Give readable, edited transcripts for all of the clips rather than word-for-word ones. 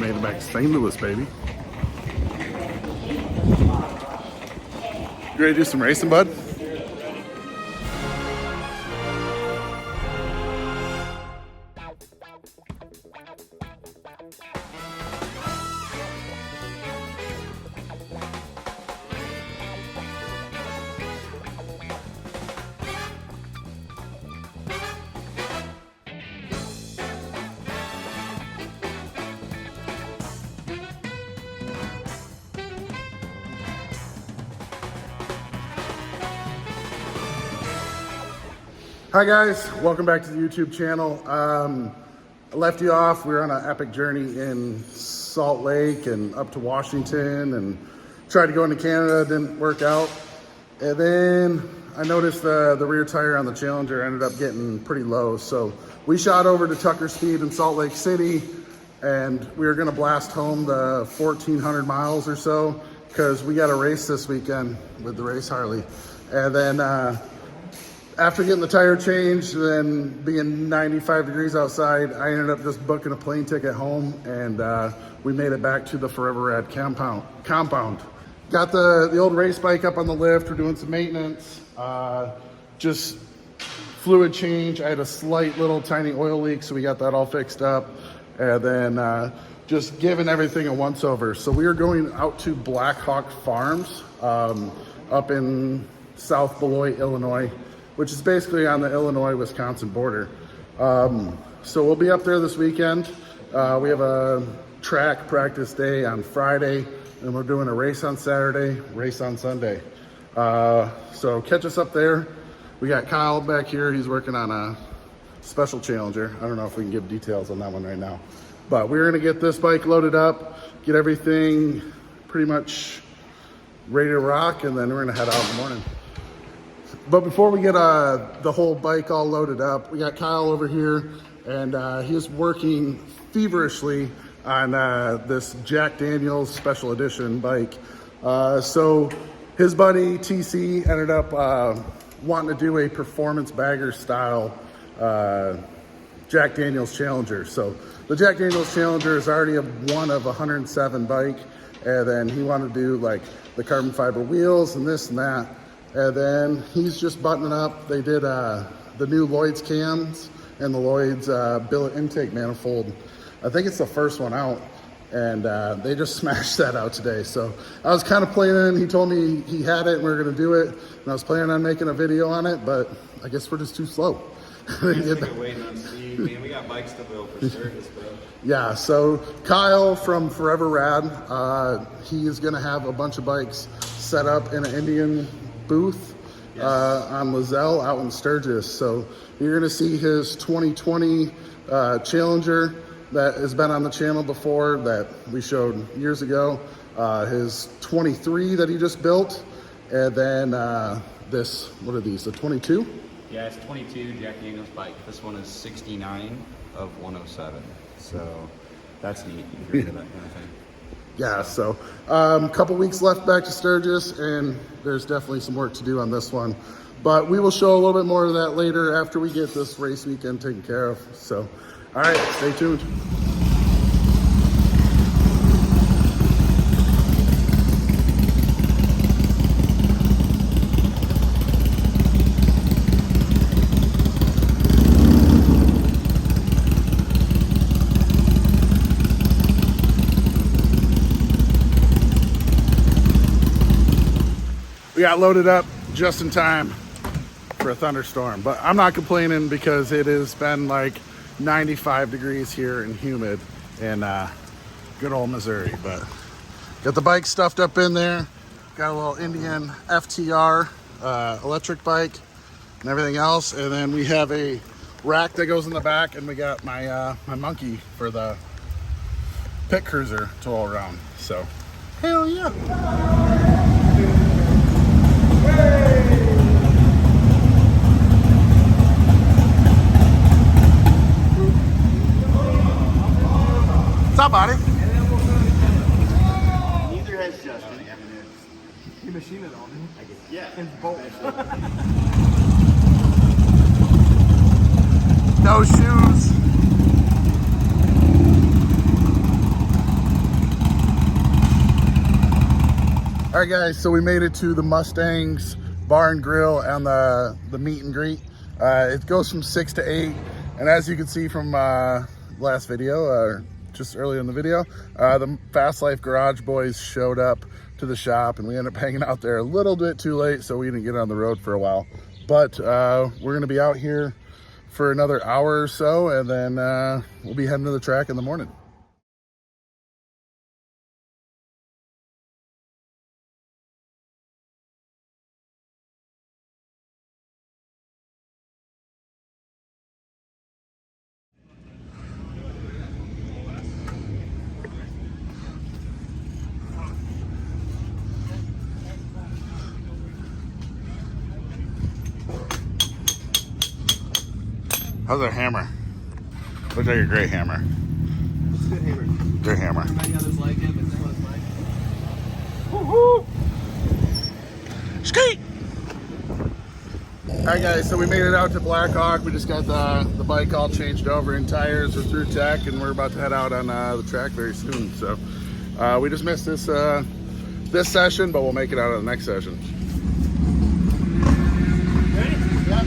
Made it back to St. Louis, baby. You ready to do some racing, bud? Hi guys, welcome back to the YouTube channel. I left you off, we were on an epic journey in Salt Lake and up to Washington and tried to go into Canada, didn't work out. And then I noticed the rear tire on the Challenger ended up getting pretty low. So we shot over to Tucker Speed in Salt Lake City and we were gonna blast home the 1,400 miles or so because we got a race this weekend with the race Harley. And then, after getting the tire changed and being 95 degrees outside, I ended up just booking a plane ticket home and we made it back to the Forever Rad compound. Got the old race bike up on the lift. We're doing some maintenance, just fluid change. I had a slight little tiny oil leak, so we got that all fixed up. And then just giving everything a once over. So we are going out to Blackhawk Farms up in South Beloit, Illinois, which is basically on the Illinois-Wisconsin border. So we'll be up there this weekend. We have a track practice day on Friday, and we're doing a race on Saturday, race on Sunday. So catch us up there. We got Kyle back here. He's working on a special Challenger. I don't know if we can give details on that one right now. But we're gonna get this bike loaded up, get everything pretty much ready to rock, and then we're gonna head out in the morning. But before we get the whole bike all loaded up, we got Kyle over here, and he's working feverishly on this Jack Daniels special edition bike. So his buddy TC ended up wanting to do a performance bagger style Jack Daniels Challenger. So the Jack Daniels Challenger is already a 1 of 107 bike, and then he wanted to do like the carbon fiber wheels and this and that. And then he's just buttoning up. They did the new Lloyd's cams and the Lloyd's billet intake manifold. I think it's the first one out, and they just smashed that out today. So I was kind of planning, he told me he had it and we were gonna do it, and I was planning on making a video on it, but I guess we're just too slow. Waiting on Steve. Man, we got bikes to build for Sturgis, bro. Yeah, so Kyle from Forever Rad, he is gonna have a bunch of bikes set up in an Indian booth on Lozelle out in Sturgis. So you're gonna see his 2020 Challenger that has been on the channel before that we showed years ago, his 23 that he just built, and then this, what are these, the 22? Yeah, it's 22 Jack Daniels bike. This one is 69 of 107. So that's neat if you're into that kind of thing. Yeah, so couple weeks left back to Sturgis, and there's definitely some work to do on this one. But we will show a little bit more of that later after we get this race weekend taken care of. So, all right, stay tuned. We got loaded up just in time for a thunderstorm, but I'm not complaining because it has been like 95 degrees here and humid in good old Missouri. But got the bike stuffed up in there, got a little Indian FTR electric bike and everything else, and then we have a rack that goes in the back, and we got my my monkey for the pit cruiser to roll around. So hell yeah. What's up, buddy? Neither has Justin. You machine it on him. Yeah. And bolt. No shoes. All right, guys, so we made it to the Mustangs Bar and Grill and the meet and greet. It goes from 6 to 8, and as you can see from last video, just early in the video, the Fast Life Garage Boys showed up to the shop, and we ended up hanging out there a little bit too late, so we didn't get on the road for a while. But we're gonna be out here for another hour or so, and then we'll be heading to the track in the morning. How's that hammer? Looks like a great hammer. It's a good hammer. Good hammer. Many others like it, but this one's mine. Woohoo! Skeet! Alright guys, so we made it out to Blackhawk. We just got the bike all changed over and tires are through tech, and we're about to head out on the track very soon. So we just missed this this session, but we'll make it out on the next session. Ready? Yeah.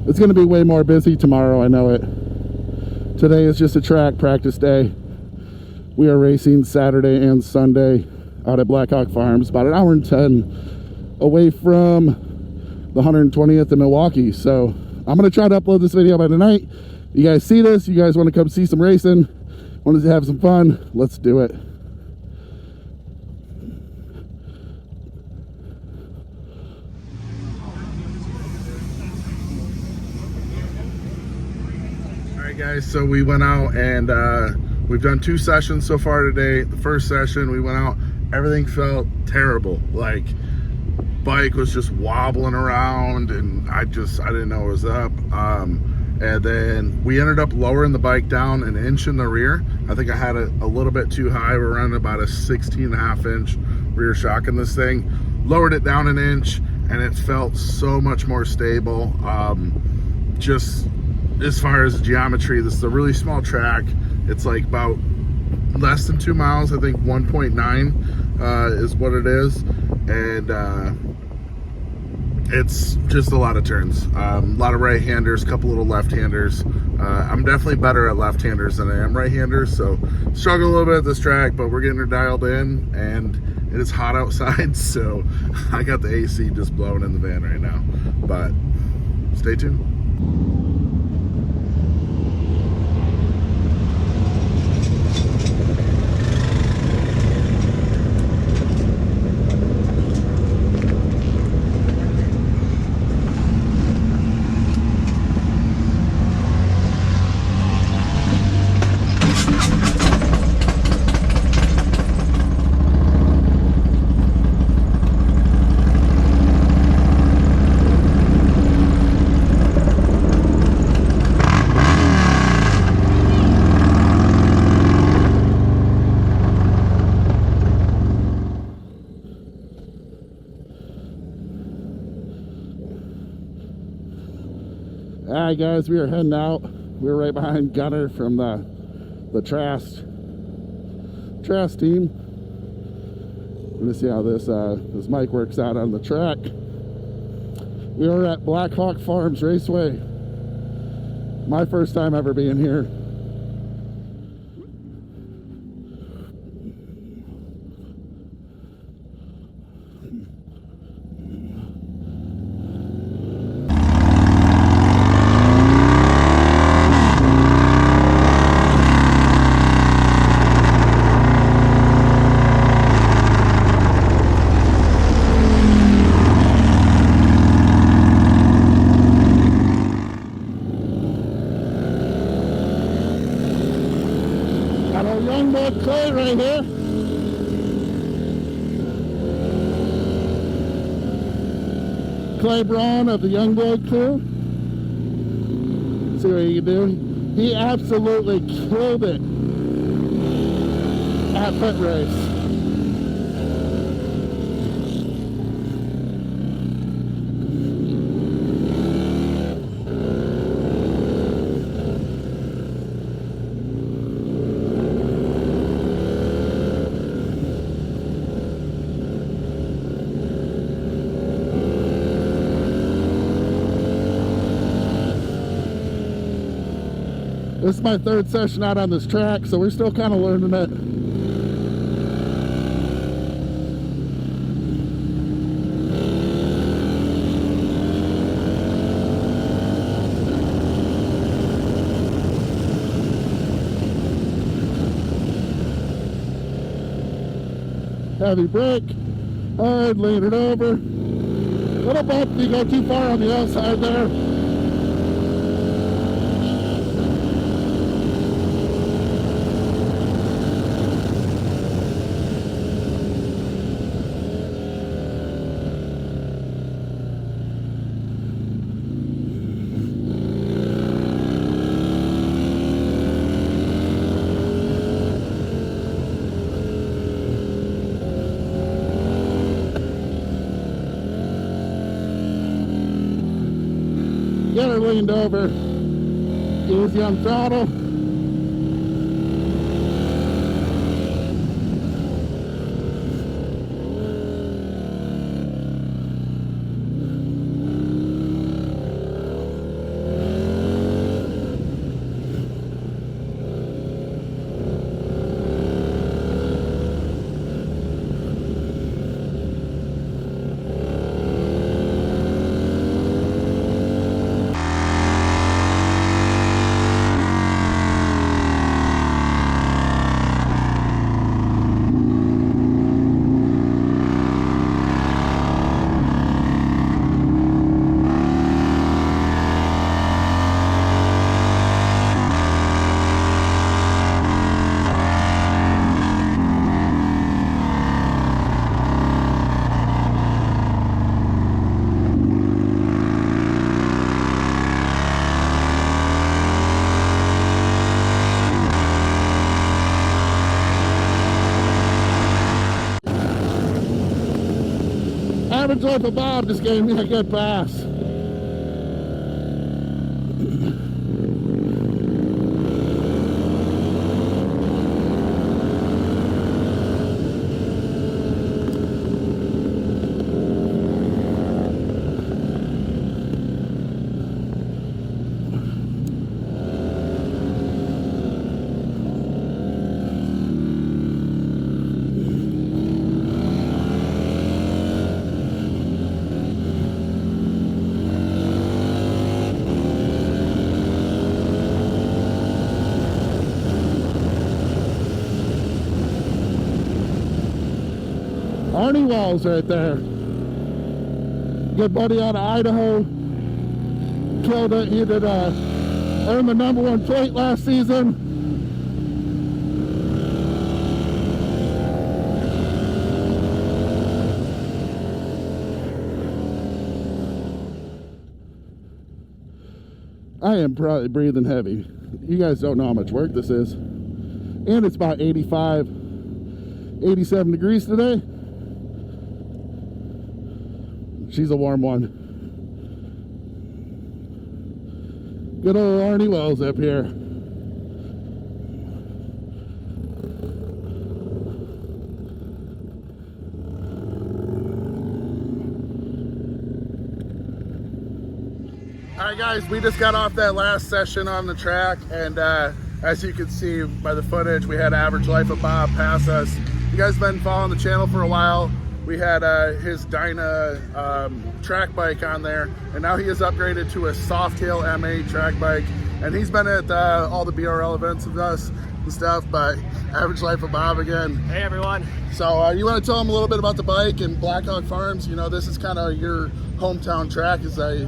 It's going to be way more busy tomorrow, I know it. Today is just a track practice day. We are racing Saturday and Sunday out at Blackhawk Farms, about an hour and 10 away from the 120th in Milwaukee. So I'm going to try to upload this video by tonight. You guys see this? You guys want to come see some racing? Want to have some fun? Let's do it. Guys, so we went out and we've done 2 sessions so far today. The first session we went out, everything felt terrible. Like, bike was just wobbling around, and I didn't know it was up. And then we ended up lowering the bike down an inch in the rear. I think I had it a little bit too high. We're running about a 16.5 inch rear shock in this thing. Lowered it down an inch, and it felt so much more stable. Just as far as geometry, this is a really small track. It's like about less than 2 miles. I think 1.9 is what it is, and it's just a lot of turns, a lot of right-handers, a couple little left-handers. I'm definitely better at left-handers than I am right-handers, so struggle a little bit at this track, but we're getting her dialed in, and it is hot outside, so I got the AC just blowing in the van right now, but stay tuned. Alright guys, we are heading out. We're right behind Gunner from the Trask team. We're gonna see how this mic works out on the track. We are at Blackhawk Farms Raceway. My first time ever being here. got Clay right here. Clay Braun of the Youngblood crew. See what he can do. He absolutely killed it at foot race. This is my third session out on this track, so we're still kind of learning it. Heavy brake, hard, lean it over. Little bump if you go too far on the outside there. Get her leaned over, easy on throttle. Average life of Bob just gave me a good pass. Arnie Walls right there. Good buddy out of Idaho. Killed it. He did earn the #1 plate last season. I am probably breathing heavy. You guys don't know how much work this is. And it's about 85, 87 degrees today. She's a warm one. Good old Arnie Wells up here. Alright guys, we just got off that last session on the track, and as you can see by the footage, we had Average Life of Bob pass us. You guys been following the channel for a while. We had his Dyna track bike on there, and now he is upgraded to a Softail M8 track bike, and he's been at all the BRL events with us and stuff. But Average Life of Bob again. Hey everyone. So you want to tell them a little bit about the bike and Blackhawk Farms? You know, this is kind of your hometown track, as I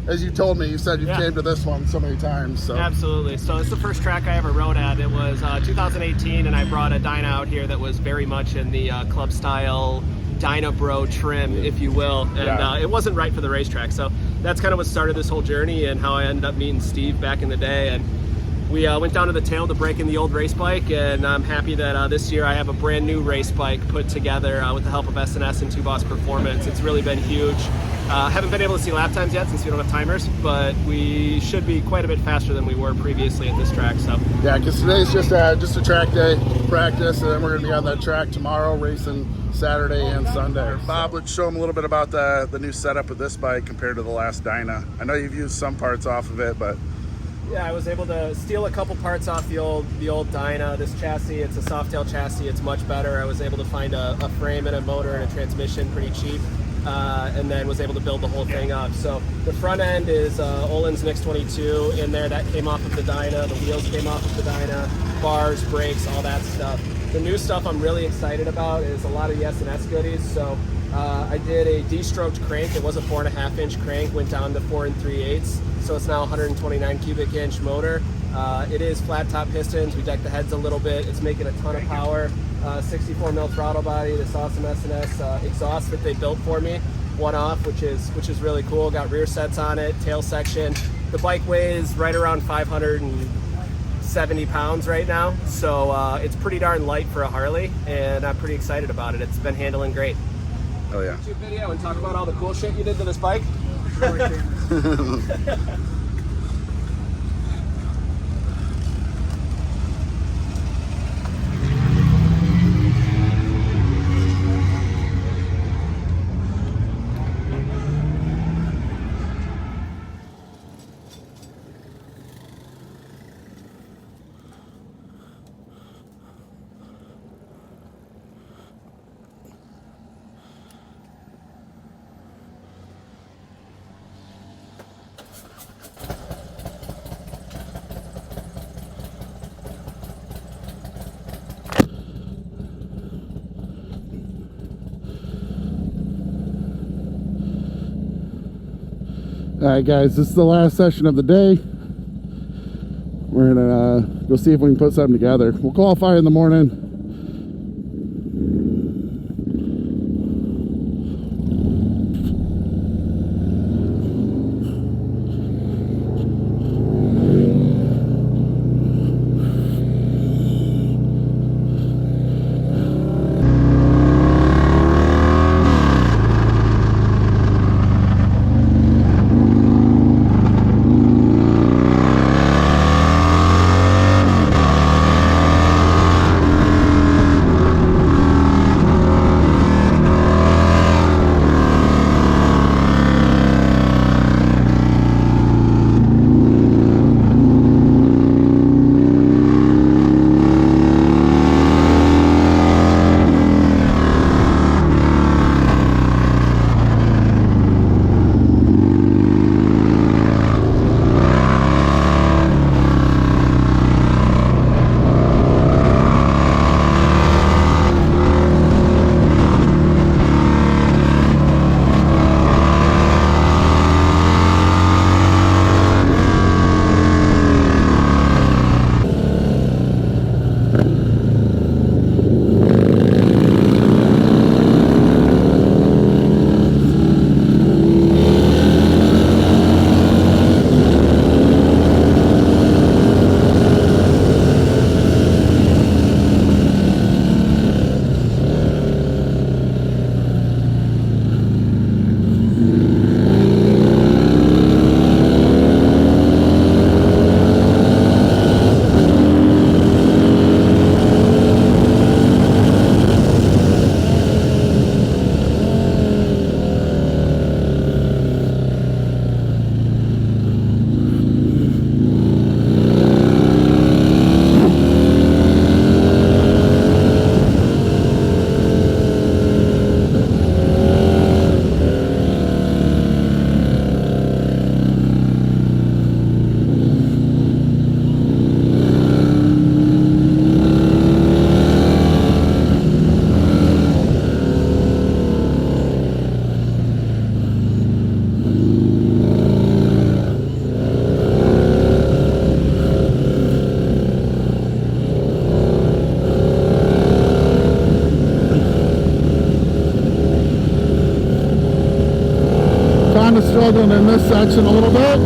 as you told me, you said you Yeah. came to this one so many times. So Absolutely. So it's the first track I ever rode at. It was 2018, and I brought a Dyna out here that was very much in the club style Dyna Bro trim, if you will, and Yeah. it wasn't right for the racetrack. So that's kind of what started this whole journey, and how I ended up meeting Steve back in the day. And we went down to the tail to break in the old race bike, and I'm happy that this year I have a brand new race bike put together with the help of SNS and Two Boss Performance. It's really been huge. Haven't been able to see lap times yet since we don't have timers, but we should be quite a bit faster than we were previously at this track. So yeah, because today's just a track day, practice, and then we're going to be on that track tomorrow, racing Saturday and Sunday. Bob, let's show them a little bit about the new setup of this bike compared to the last Dyna. I know you've used some parts off of it, but yeah, I was able to steal a couple parts off the old Dyna. This chassis, it's a Softail chassis. It's much better. I was able to find a frame and a motor and a transmission pretty cheap, and then was able to build the whole thing up. So the front end is Olin's Nix 22 in there. That came off of the Dyna. The wheels came off of the Dyna. Bars, brakes, all that stuff. The new stuff I'm really excited about is a lot of the S&S goodies. So I did a D-stroked crank. It was a 4.5-inch crank, went down to 4 3/8. So it's now 129 cubic inch motor. It is flat top pistons. We decked the heads a little bit. It's making a ton of power. 64 mil throttle body. This awesome S&S exhaust that they built for me, one off, which is really cool. Got rear sets on it, tail section. The bike weighs right around 570 pounds right now, so it's pretty darn light for a Harley, and I'm pretty excited about it. It's been handling great. oh yeah. YouTube video and talk about all the cool shit you did to this bike. All right, guys, this is the last session of the day. We're gonna go see if we can put something together. We'll qualify in the morning. kind of struggling in this section a little bit.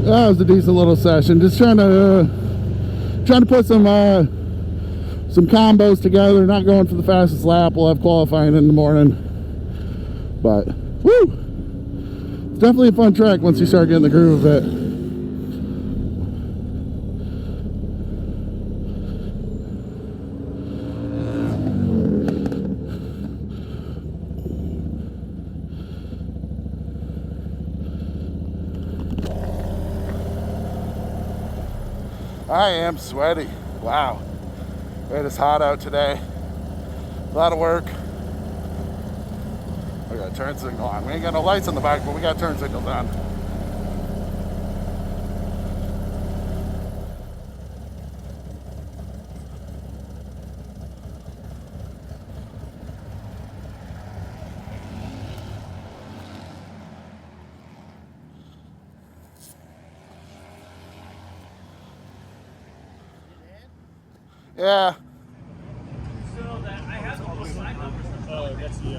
That was a decent little session. Just trying to put some combos together. Not going for the fastest lap. We'll have qualifying in the morning. But woo! It's definitely a fun track once you start getting the groove of it. I am sweaty. Wow. It is hot out today. A lot of work. We got turn signal on. We ain't got no lights on the back, but we got turn signals on. Yeah. So that I have all the slack numbers. Oh, that's the